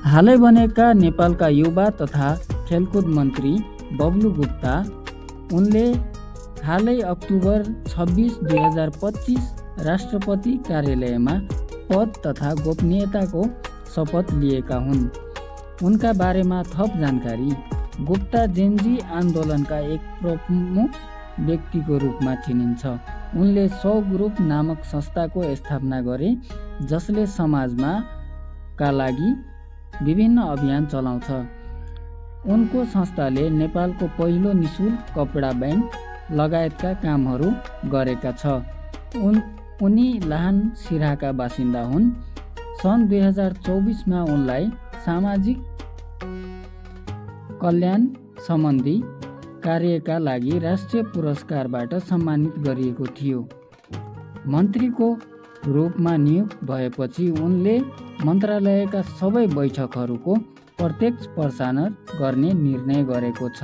हालै बनेका नेपालका युवा तथा खेलकुद मन्त्री बब्लु गुप्ता उनले हालै अक्टोबर 26, 2025 राष्ट्रपति कार्यालयमा पद तथा गोपनीयताको शपथ लिएका हुन्। उनका बारेमा थप जानकारी। गुप्ता जेनजी आन्दोलनका एक प्रमुख व्यक्तिको रूपमा चिनिन्छ। उनले 100 ग्रुप नामक संस्थाको स्थापना गरे जसले समाजमा का लागि विभिन्न अभियान चलाउँछ। उनको संस्थाले नेपालको पहिलो निशुल्क कपडा बैंक लगायतका कामहरू गरेका छ। उनी लाहान सिराहाका बासिन्दा हुन्। सन् 2024 मा उनलाई सामाजिक कल्याण सम्बन्धी कार्यका लागि राष्ट्रिय पुरस्कारबाट सम्मानित गरिएको थियो। मन्त्रीको रूपमा नियुक्त भएपछि उनले मन्त्रालयका सबै बैठकहरूको प्रत्यक्ष प्रसारण गर्ने निर्णय गरेको छ।